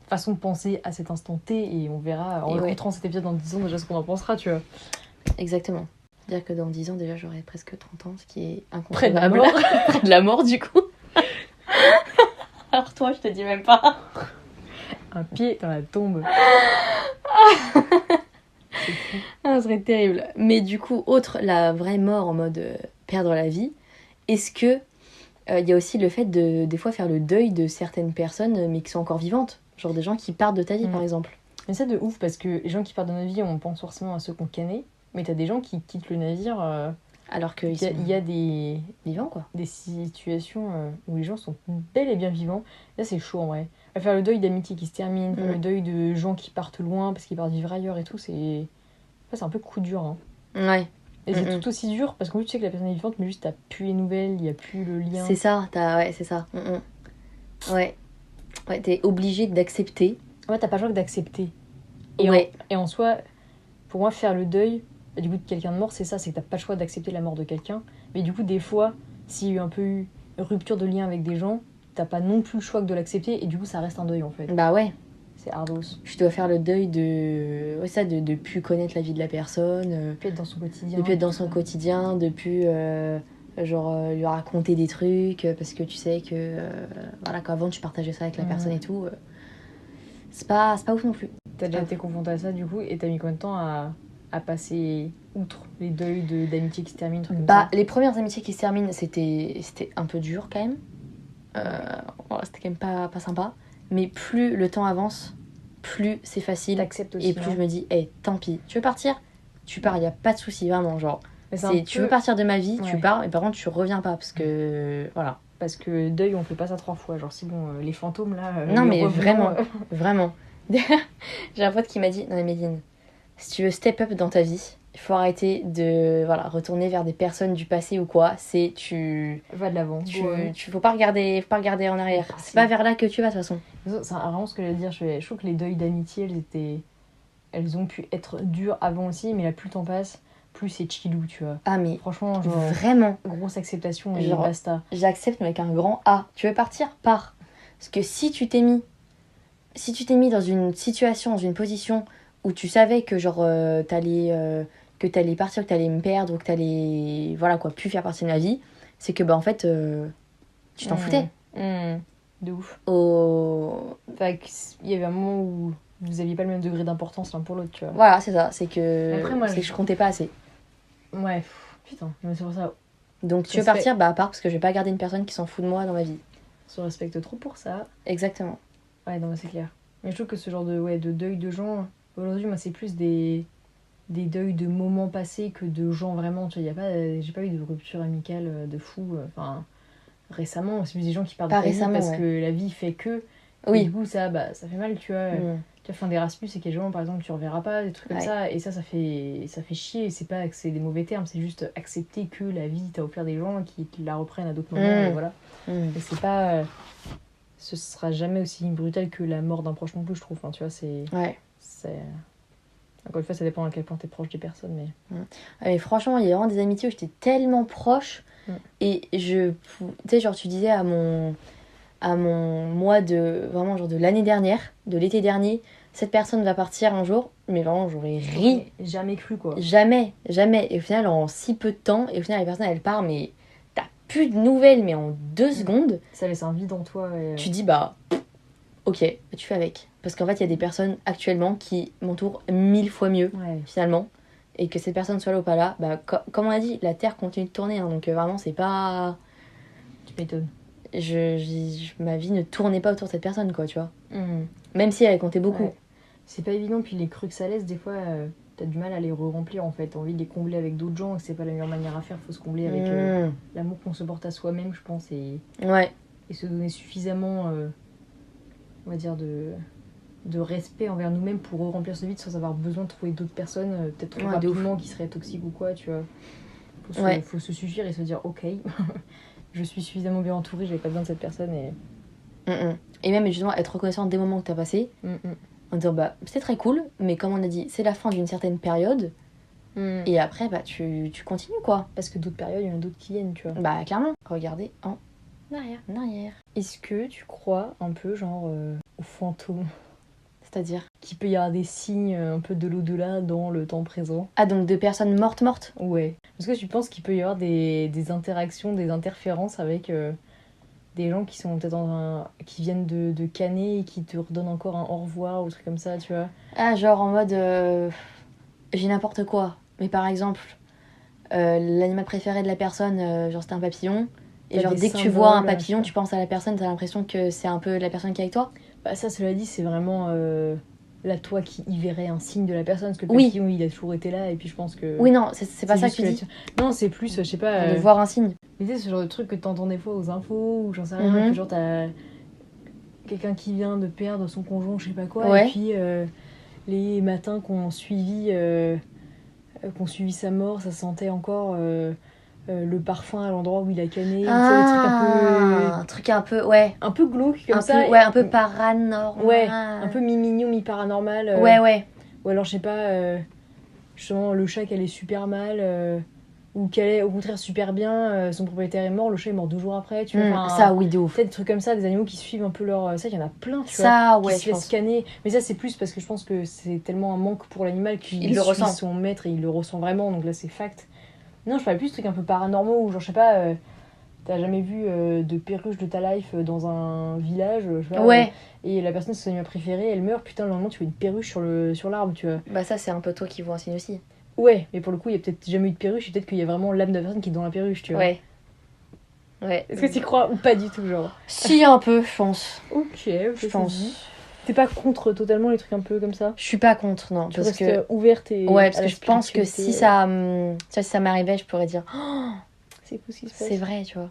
façon de penser à cet instant T, et on verra, en Et ouais. écoutant cet épisode dans 10 ans, déjà ce qu'on en pensera, tu vois. Exactement. Dire que dans 10 ans, déjà, j'aurai presque 30 ans, ce qui est Près de la inconcevable. mort. Près de la mort, du coup. Alors toi, je te dis même pas. Un pied dans la tombe. C'est fou. Ah, ce serait terrible. Mais du coup, autre, la vraie mort en mode perdre la vie, est-ce que il y a aussi le fait de, des fois, faire le deuil de certaines personnes, mais qui sont encore vivantes? Genre des gens qui partent de ta vie, par exemple. Mais ça de ouf, parce que les gens qui partent de notre vie, on pense forcément à ceux qu'on connaît, mais t'as des gens qui quittent le navire. Alors qu'il Il y a des vivants, quoi. situations où les gens sont bel et bien vivants. Là, c'est chaud en vrai. Faire le deuil d'amitié qui se termine, faire le deuil de gens qui partent loin parce qu'ils partent vivre ailleurs et tout, c'est un peu coup dur. Hein. Ouais. Et c'est tout aussi dur parce qu'en plus, tu sais que la personne est vivante, mais juste t'as plus les nouvelles, il n'y a plus le lien. C'est ça, ouais, c'est ça. Ouais. Ouais, t'es obligé d'accepter. Ouais, t'as pas le choix que d'accepter. Ouais. Et en soi, pour moi, faire le deuil du coup de quelqu'un de mort, c'est ça, c'est que t'as pas le choix d'accepter la mort de quelqu'un. Mais du coup, des fois, s'il y a eu un peu eu rupture de lien avec des gens, t'as pas non plus le choix que de l'accepter, et du coup, ça reste un deuil en fait. Bah ouais. C'est ardos. Tu dois faire le deuil de... Ouais, ça, de plus connaître la vie de la personne. De plus être dans son quotidien. De plus être dans son quotidien, de plus... lui raconter des trucs, parce que tu sais que... voilà, qu'avant, tu partageais ça avec la personne et tout. C'est pas ouf non plus. T'as déjà été confronté à ça, du coup, et t'as mis combien de temps à passer outre les deuils d'amitié qui se terminent, trucs comme ça? Les premières amitiés qui se terminent, c'était un peu dur quand même. Voilà, c'était quand même pas sympa. Mais plus le temps avance, plus c'est facile. T'acceptes aussi. Et plus je me dis, tant pis. Tu veux partir? Tu pars, y a pas de souci, vraiment. Genre, tu veux partir de ma vie, tu pars, et par contre, tu reviens pas. Parce que, voilà. Parce que deuil, on fait pas ça 3 fois. Genre, c'est bon, les fantômes là. Non, mais vraiment, vraiment. J'ai un pote qui m'a dit, non, mais Méline, si tu veux step up dans ta vie, il faut arrêter de retourner vers des personnes du passé ou quoi. C'est va de l'avant. Faut pas regarder en arrière. C'est pas vers là que tu vas de toute façon. C'est vraiment ce que j'allais dire. Je trouve que les deuils d'amitié, elles ont pu être dures avant aussi, mais là plus le temps passe, plus c'est chillou, tu vois. Ah mais franchement, genre, vraiment grosse acceptation et genre, basta. J'accepte mais avec un grand A. Tu veux partir, pars. Parce que si tu t'es mis dans une situation, dans une position où tu savais que genre que t'allais partir, que t'allais me perdre, ou que t'allais plus faire partie de ma vie, c'est que en fait tu t'en foutais. De ouf. Fait il y avait un moment où vous aviez pas le même degré d'importance l'un pour l'autre, tu vois. Voilà, c'est ça, c'est que après, moi, que je comptais pas assez. Ouais, putain, mais c'est pour ça. Donc tu veux partir, à part parce que je vais pas garder une personne qui s'en fout de moi dans ma vie. On se respecte trop pour ça. Exactement. Ouais, non, mais c'est clair. Mais je trouve que ce genre de deuil de gens, aujourd'hui, moi, c'est plus des des deuils de moments passés que de gens vraiment. Tu vois, j'ai pas eu de rupture amicale de fou. Enfin, récemment, c'est plus des gens qui partent de Pas ta vie récemment, parce ouais. que la vie fait que. Et Oui. du coup, ça fait mal, tu vois. Mm. Tu as fin d'Erasmus et qu'il y a des gens, par exemple, que tu reverras pas, des trucs comme Ouais. ça. Et ça fait chier. Et c'est pas que c'est des mauvais termes, c'est juste accepter que la vie t'a offert des gens qui te la reprennent à d'autres moments. Et voilà. Et c'est pas. Ce sera jamais aussi brutal que la mort d'un proche non plus, je trouve. Enfin, tu vois, Ouais. Encore une fois, ça dépend à quel point t'es proche des personnes. Mais... Et franchement, il y a vraiment des amitiés où j'étais tellement proche. Et tu sais, genre, tu disais à mon mois de, vraiment, genre de l'année dernière, de l'été dernier, cette personne va partir un jour. Mais vraiment, j'aurais ri. Jamais cru, quoi. Jamais. Et au final, en si peu de temps, et au final, la personne, elle part, mais t'as plus de nouvelles, mais en 2 secondes. Ça laisse un vide en toi. Tu dis, bah, ok, tu fais avec. Parce qu'en fait, il y a des personnes actuellement qui m'entourent 1000 fois mieux, finalement. Et que cette personne soit là ou pas là, bah, comme on a dit, la Terre continue de tourner. Hein, donc vraiment, c'est pas... Tu m'étonnes. Ma vie ne tournait pas autour de cette personne, quoi, tu vois. Même si elle comptait beaucoup. Ouais. C'est pas évident, puis les creux que ça laisse, des fois, t'as du mal à les remplir en fait. T'as envie de les combler avec d'autres gens, et c'est pas la meilleure manière à faire. Faut se combler avec l'amour qu'on se porte à soi-même, je pense, et se donner suffisamment, on va dire, de respect envers nous-mêmes pour remplir ce vide sans avoir besoin de trouver d'autres personnes, peut-être trop rapidement qui seraient toxiques ou quoi, tu vois. Faut se suffire et se dire, ok, je suis suffisamment bien entourée, j'avais pas besoin de cette personne. Et même justement être reconnaissante des moments que t'as passés. En disant, bah, c'est très cool, mais comme on a dit, c'est la fin d'une certaine période. Et après, bah, tu continues, quoi. Parce que d'autres périodes, il y en a d'autres qui viennent, tu vois. Bah, clairement. Regardez en arrière. Est-ce que tu crois un peu, genre, aux fantômes? C'est-à-dire qu'il peut y avoir des signes un peu de l'au-delà dans le temps présent. Ah, donc de personnes mortes? Ouais. Est-ce que tu penses qu'il peut y avoir des interactions, des interférences avec... des gens qui sont peut-être qui viennent de canner et qui te redonnent encore un au revoir ou un truc comme ça, tu vois. Ah, genre en mode j'ai n'importe quoi, mais par exemple l'animal préféré de la personne, genre c'était un papillon, et genre dès que tu vois un papillon, tu penses à la personne, t'as l'impression que c'est un peu la personne qui est avec toi. Bah ça, cela dit, c'est vraiment là toi qui y verrais un signe de la personne, parce que le papillon il a toujours été là, et puis je pense que... Oui, non, c'est pas ça que tu dis. Non, c'est plus, je sais pas... de voir un signe. Mais tu sais, ce genre de truc que t'entends des fois aux infos, ou j'en sais rien, que genre t'as quelqu'un qui vient de perdre son conjoint, je sais pas quoi, et puis les matins qu'on suivi sa mort, ça sentait encore le parfum à l'endroit où il a canné. Un truc un peu, ouais. Un peu glauque comme ça. Un peu paranormal. Ouais, un peu mi-mignon, mi-paranormal. Ouais. Ou alors, je sais pas, justement, le chat qui allait super mal, ou qui allait au contraire super bien, son propriétaire est mort, le chat est mort 2 jours après, tu vois. Ça, oui, de ouf. Peut-être des trucs comme ça, des animaux qui suivent un peu leur... Ça, il y en a plein, tu vois, qui se laissent scanner. Mais ça, c'est plus parce que je pense que c'est tellement un manque pour l'animal qu'il le ressent. Son maître et il le ressent vraiment, donc là, c'est fact. Non, je parlais plus de trucs un peu paranormaux, ou genre, je sais pas... T'as jamais vu de perruche de ta life dans un village, je sais pas, et la personne, c'est son animal préféré, elle meurt, putain, le lendemain, tu vois une perruche sur l'arbre, tu vois. Bah ça, c'est un peu toi qui vois un signe aussi. Ouais, mais pour le coup, il y a peut-être jamais eu de perruche, et peut-être qu'il y a vraiment l'âme de la personne qui est dans la perruche, tu vois. Ouais. Est-ce que t'y crois ou pas du tout, genre? Si, un peu, je pense. Ok, je pense. T'es pas contre totalement les trucs un peu comme ça? Je suis pas contre, non. Tu restes ouverte et... Ouais, parce que je pense que si ça m'arrivait, je pourrais dire... Oh, c'est fou ce qui se passe. C'est vrai, tu vois.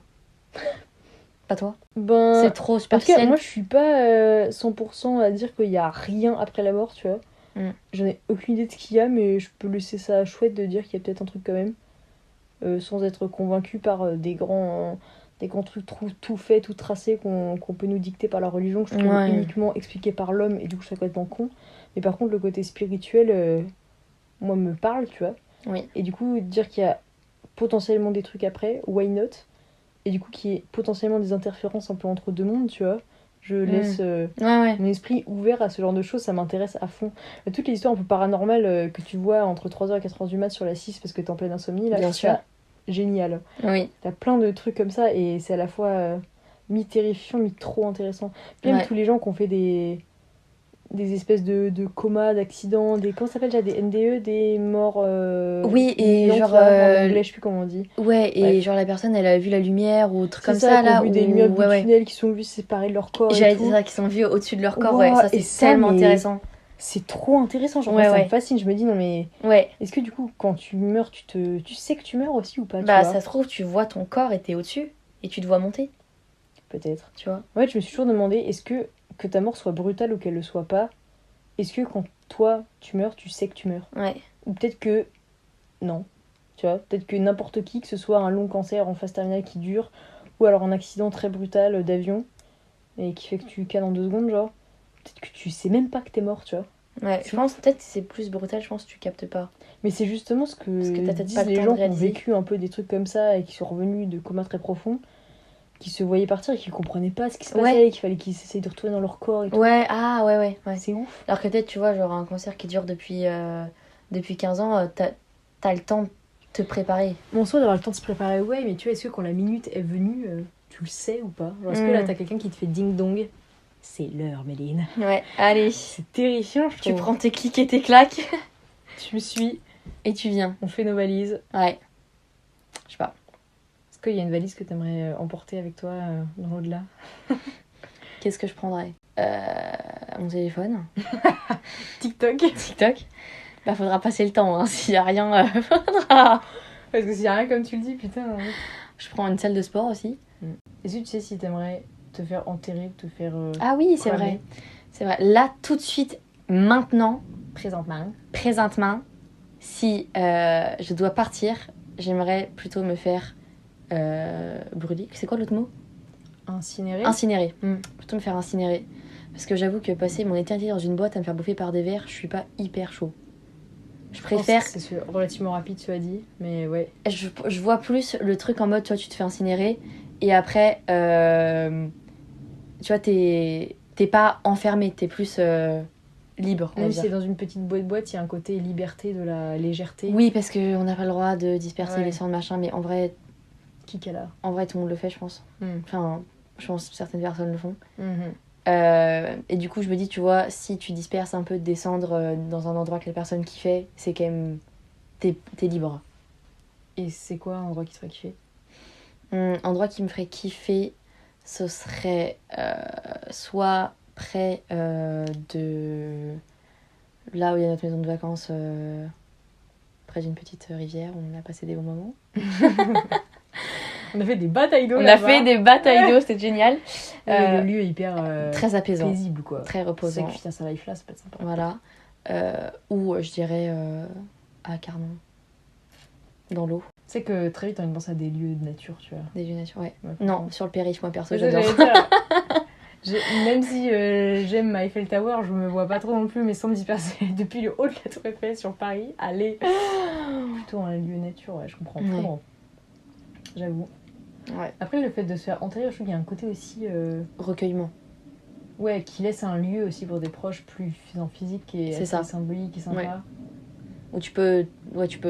Pas toi? Ben... C'est trop superficiel. En tout cas, moi, je suis pas 100% à dire qu'il y a rien après la mort, tu vois. J'en ai aucune idée de ce qu'il y a, mais je peux laisser ça chouette de dire qu'il y a peut-être un truc quand même. Sans être convaincue par des grands trucs tout faits, tout tracés qu'on peut nous dicter par la religion, que je trouve uniquement expliqué par l'homme, et du coup je suis complètement con. Mais par contre le côté spirituel, moi me parle, tu vois. Oui. Et du coup dire qu'il y a potentiellement des trucs après, why not? Et du coup qu'il y ait potentiellement des interférences un peu entre deux mondes, tu vois. Je laisse mon esprit ouvert à ce genre de choses, ça m'intéresse à fond. Toutes les histoires un peu paranormales que tu vois entre 3h et 4h du mat sur la 6 parce que t'es en pleine insomnie, là, c'est génial. Oui. T'as plein de trucs comme ça et c'est à la fois mi-terrifiant, mi-trop intéressant. Puis même tous les gens qui ont fait des espèces de comas, d'accidents, comment ça s'appelle déjà, des NDE, des morts... oui, et genre... en anglais, je sais plus comment on dit. Ouais, et genre la personne, elle a vu la lumière ou truc comme ça, là. Vu des lumières du tunnel qui sont vues séparer de leur corps J'allais dire ça, qui sont vus au-dessus de leur corps, ça c'est tellement intéressant. C'est trop intéressant, genre Ouais, ça ouais. me fascine. Je me dis, non mais Ouais. est-ce que du coup, quand tu meurs, tu sais que tu meurs aussi ou pas, Bah, tu vois? ça se trouve, tu vois ton corps et t'es au-dessus. Et tu te vois monter, Peut-être. tu vois. Ouais, je me suis toujours demandé, est-ce que ta mort soit brutale ou qu'elle le soit pas, est-ce que quand toi tu meurs, tu sais que tu meurs? Ouais. Ou peut-être que non, tu vois, peut-être que n'importe qui, que ce soit un long cancer en phase terminale qui dure, ou alors un accident très brutal d'avion, et qui fait que tu cales en 2 secondes, genre, peut-être que tu sais même pas que t'es mort, tu vois. Ouais, je C'est pense ouf. peut-être que c'est plus brutal, je pense que tu captes pas. Mais c'est justement ce Parce que que t'as peut-être pas disent le les temps de gens qui ont réaliser. vécu un peu des trucs comme ça et qui sont revenus de comas très profonds, qui se voyaient partir et qui comprenaient pas ce qui se passait, Ouais. qu'il fallait qu'ils essayent de retourner dans leur corps et tout. Ouais, ah ouais, ouais, ouais. C'est ouf. Alors que peut-être, tu vois, genre un concert qui dure depuis 15 ans, t'as le temps de te préparer. Bon, soit d'avoir le temps de se préparer, ouais, mais tu vois, est-ce que quand la minute est venue, tu le sais ou pas? Genre, est-ce que là, t'as quelqu'un qui te fait ding-dong? C'est l'heure, Méline. Ouais, allez. C'est terrifiant, je Tu trouve. prends tes clics et tes claques Tu me suis, et tu viens. on fait nos valises. Ouais. Je sais pas. Est-ce qu'il y a une valise que t'aimerais emporter avec toi dans l'au-delà? Qu'est-ce que je prendrais Mon téléphone. TikTok. TikTok. Bah, faudra passer le temps, hein. S'il y a rien, faudra. Parce que s'il y a rien comme tu le dis, putain. Je prends une salle de sport aussi. Est-ce que tu sais si t'aimerais te faire enterrer ou te faire Ah oui, c'est cramer vrai. C'est vrai. Là, tout de suite, maintenant, présentement? présentement, si je dois partir, j'aimerais plutôt me faire brûler. C'est quoi l'autre mot? Incinérer? Incinérer. Mm. Plutôt me faire incinérer. Parce que j'avoue que passer mon éternité dans une boîte à me faire bouffer par des vers, je suis pas hyper chaud. Je préfère. C'est relativement rapide, tu as dit, mais ouais. Je vois plus le truc en mode, tu vois, tu te fais incinérer et après, tu vois, t'es pas enfermé, t'es plus libre, on va Même si dire. c'est dans une petite boîte, il y a un côté liberté de la légèreté. Oui, parce qu'on n'a pas le droit de disperser Ouais. les cendres, machin, mais en vrai, Qui qu'elle a. tout le monde le fait, je pense. Mm. Enfin, je pense que certaines personnes le font. Mhm. Et du coup, je me dis, tu vois, si tu disperses un peu de descendre dans un endroit que la personne kiffait, c'est quand même. T'es libre. Et c'est quoi un endroit qui te ferait kiffer? Endroit qui me ferait kiffer, ce serait soit près de. Là où il y a notre maison de vacances, près d'une petite rivière où on a passé des bons moments. On a fait des batailles d'eau On a là-bas. fait des batailles d'eau, c'était génial. Le lieu est hyper Très apaisant, paisible, quoi. très C'est reposant. que putain, sa life là, ça peut être sympa. Voilà. Ou je dirais à Carnon, dans l'eau, Tu sais que très vite, on pense à des lieux de nature, tu vois. des lieux nature, ouais. Ouais, Non, franchement. sur le périph', moi perso, C'est ça, j'adore. j'allais dire. Même si j'aime ma Eiffel Tower, je me vois pas trop non plus, mais sans me disperser depuis le haut de la Tour Eiffel sur Paris, aller plutôt dans les lieux nature, ouais, je comprends. Ouais. Comprends. J'avoue. Ouais. Après, le fait de se faire enterrer, je trouve qu'il y a un côté aussi. Recueillement. Ouais, qui laisse un lieu aussi pour des proches plus en physique et C'est assez ça. symbolique et sympa. Ouais. Où tu peux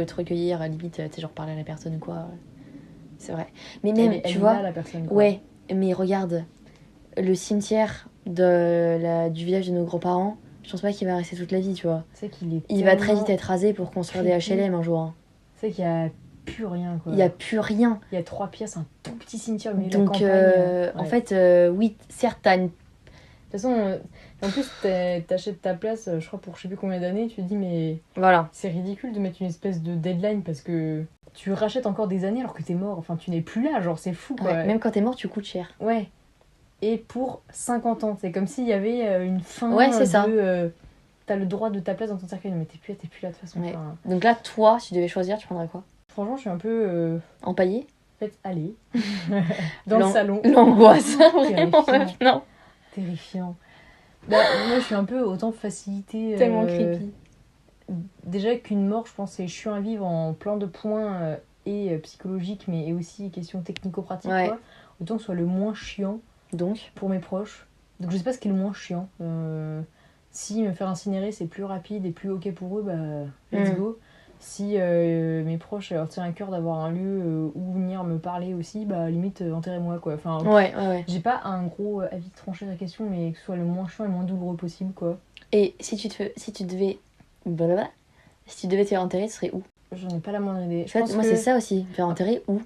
te recueillir, à limite, tu sais, genre parler à la personne ou quoi. C'est vrai. Mais même, Elle tu est vois, là, la personne. Quoi. ouais, mais regarde, le cimetière du village de nos grands-parents, je pense pas qu'il va rester toute la vie, tu vois. C'est qu'il est. Il va très tellement vite être rasé pour construire des creepy. HLM un jour. Hein. C'est qu'il y a plus rien, quoi. Il y a plus rien. Il y a 3 pièces, un tout petit cimetière au milieu de la Donc, campagne. en Ouais. fait, oui, certes, t'as une. De toute façon, en plus, t'achètes ta place, je crois, pour je sais plus combien d'années, tu te dis, mais Voilà. c'est ridicule de mettre une espèce de deadline parce que tu rachètes encore des années alors que t'es mort. Enfin, tu n'es plus là, genre, c'est fou, quoi. Ouais, même quand t'es mort, tu coûtes cher. Ouais. Et pour 50 ans, c'est comme s'il y avait une fin Ouais, c'est ça. t'as le droit de ta place dans ton cercueil. Non, mais t'es plus là de toute façon. Ouais. Enfin, Donc là, toi, si tu devais choisir, tu prendrais quoi? franchement, je suis un peu. Empaillé? En fait, allez. Dans le salon. L'angoisse, vraiment, Terrifiant. meuf, non. Terrifiant. Bah, moi, je suis un peu autant facilité. Tellement creepy. Déjà qu'une mort, je pense, c'est chiant à vivre en plein de points et psychologiques, mais et aussi questions technico-pratiques. Ouais. Quoi. Autant que ce soit le moins chiant Donc, pour mes proches. Donc, je sais pas ce qui est le moins chiant. Si me faire incinérer, c'est plus rapide et plus ok pour eux, bah, let's go. Si mes proches leur tient à cœur d'avoir un lieu où venir me parler aussi, bah, limite, enterrez-moi, quoi. Enfin, ouais. j'ai pas un gros avis tranché sur la question, mais que ce soit le moins chiant et le moins douloureux possible, quoi. Et si tu devais. Blablabla, si tu devais te faire enterrer, ce serait où? J'en ai pas la moindre idée. En fait, moi, c'est ça aussi. Me faire enterrer où?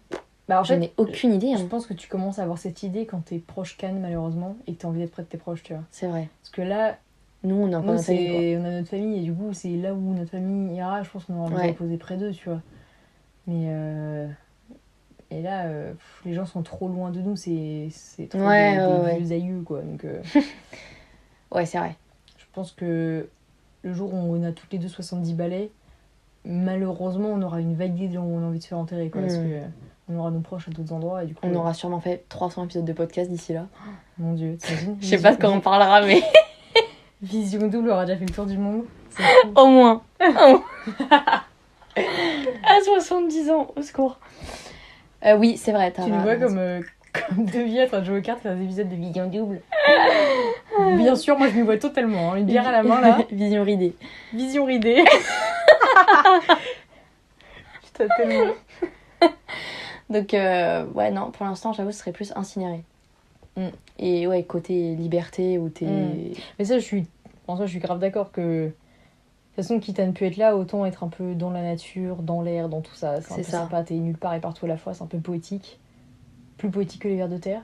Bah, en J'en fait, ai aucune idée. je Hein. pense que tu commences à avoir cette idée quand tes proches cannent, malheureusement, et que t'as envie d'être près de tes proches, tu vois. C'est vrai. Parce que là, Nous, on a encore Nous, notre famille, on a notre famille et du coup, c'est là où notre famille ira. Je pense qu'on aura envie de Ouais. reposer près d'eux, tu vois. Mais et là, les gens sont trop loin de nous, c'est trop Ouais, des ouais. vieux aïeux, quoi. Donc, quoi. Ouais, c'est vrai. je pense que le jour où on a toutes les deux 70 balais, malheureusement, on aura une vague idée de là où on a envie de se faire enterrer, quoi. Parce que on aura nos proches à d'autres endroits et du coup, On aura sûrement fait 300 épisodes de podcast d'ici là. mon Dieu, t'imagines. Je sais pas de quoi on parlera, mais Vision double aura déjà fait le tour du monde. C'est fou. au moins. À 70 ans, au secours. Oui, c'est vrai. Tu nous vois comme deux vieux en train de jouer aux cartes, faire des épisodes de Vision double. Bien sûr, moi je m'y vois totalement. Hein. Une bière à la main là. Vision ridée. Vision ridée. Putain, tellement. Donc, ouais, non, pour l'instant, j'avoue, ce serait plus incinéré. Et ouais, côté liberté, où t'es. Mais ça, en soi, je suis grave d'accord que. De toute façon, quitte à ne plus être là, autant être un peu dans la nature, dans l'air, dans tout ça. C'est un peu ça. sympa, t'es nulle part et partout à la fois, c'est un peu poétique. Plus poétique que les vers de terre.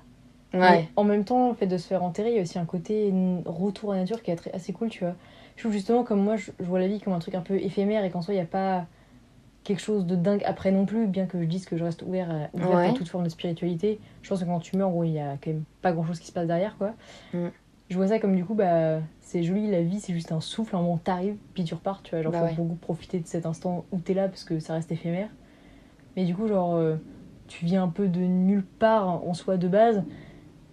Ouais. Mais en même temps, le fait de se faire enterrer, il y a aussi un côté retour à la nature qui est assez cool, tu vois. Je trouve justement, comme moi, je vois la vie comme un truc un peu éphémère et qu'en soi, il n'y a pas quelque chose de dingue après non plus, bien que je dise que je reste ouverte à toute forme de spiritualité. Je pense que quand tu meurs, en gros, il y a quand même pas grand-chose qui se passe derrière, quoi. Je vois ça comme du coup, bah, c'est joli, la vie, c'est juste un souffle, un moment t'arrives, puis tu repars, tu vois. Genre, faut beaucoup profiter de cet instant où t'es là parce que ça reste éphémère. Mais du coup, genre, tu viens un peu de nulle part en soi de base.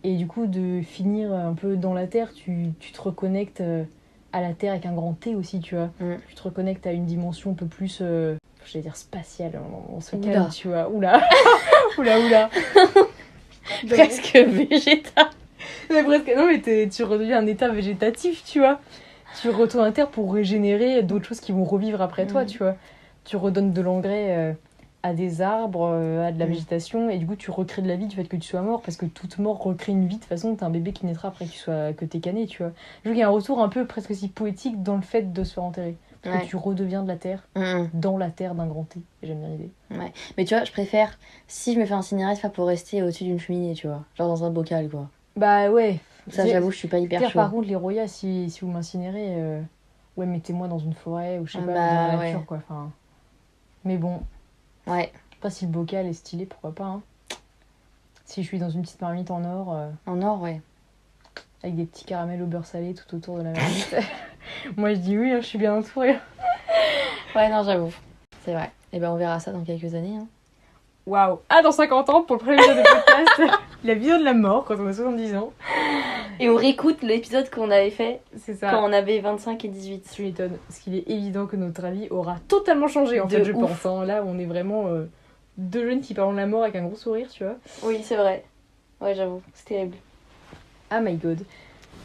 Et du coup, de finir un peu dans la terre, tu te reconnectes à la terre avec un grand T aussi, tu vois. Tu te reconnectes à une dimension un peu plus, j'allais dire spatiale, on se calme, tu vois. Oula. Oula. Presque végétal. Mais presque, non, mais tu redeviens un état végétatif, tu vois. Tu retournes à terre pour régénérer d'autres choses qui vont revivre après toi, tu vois. Tu redonnes de l'engrais à des arbres, à de la végétation, et du coup tu recrées de la vie du fait que tu sois mort, parce que toute mort recrée une vie. De toute façon, t'as un bébé qui naîtra après que t'es cané, tu vois. Je trouve qu'il y a un retour un peu presque aussi poétique dans le fait de se faire enterrer. Parce que tu redeviens de la terre, dans la terre d'un grand T. J'aime bien l'idée. Ouais. Mais tu vois, je préfère, si je me fais incinérer, c'est pas pour rester au-dessus d'une cheminée, tu vois. Genre dans un bocal, quoi. Bah ouais. Ça, j'avoue, je suis pas hyper chaud. Par contre, les royas, si vous m'incinérez, ouais, mettez-moi dans une forêt ou je sais pas, dans la nature, quoi. Enfin... Mais bon. Ouais. Je sais pas si le bocal est stylé, pourquoi pas. Hein. Si je suis dans une petite marmite en or. En or, ouais. Avec des petits caramels au beurre salé tout autour de la marmite. Moi, je dis oui, hein, je suis bien entourée. Ouais, non, j'avoue. C'est vrai. Et ben, on verra ça dans quelques années. Hein. Waouh. Ah, dans 50 ans, pour le premier épisode de podcast, la vidéo de la mort quand on a 70 ans. Et on réécoute l'épisode qu'on avait fait ça. Quand on avait 25 et 18. Tu m'étonnes. Parce qu'il est évident que notre avis aura totalement changé, en fait, je pense. Hein. Là, on est vraiment deux jeunes qui parlent de la mort avec un gros sourire, tu vois. Oui, c'est vrai. Ouais, j'avoue. C'est terrible. Ah my god.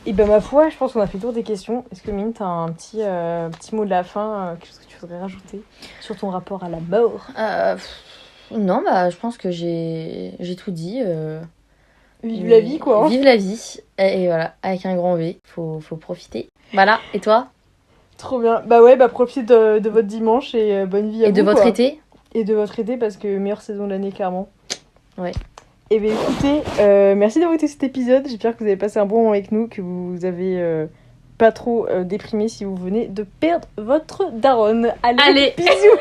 Et ben ma foi, je pense qu'on a fait le tour des questions. Est-ce que Mine, t'as un petit mot de la fin, quelque chose que tu voudrais rajouter sur ton rapport à la mort? Non, bah je pense que j'ai tout dit. Vive la vie, quoi. Hein. Vive la vie. Et voilà, avec un grand V. Faut profiter. Voilà, et toi? Trop bien. Bah ouais, bah profitez de votre dimanche et bonne vie à vous. Et de votre été? Et de votre été, parce que meilleure saison de l'année, clairement. Ouais. Et bien écoutez, merci d'avoir écouté cet épisode. J'espère que vous avez passé un bon moment avec nous, que vous avez pas trop déprimé si vous venez de perdre votre daronne. Allez. Bisous.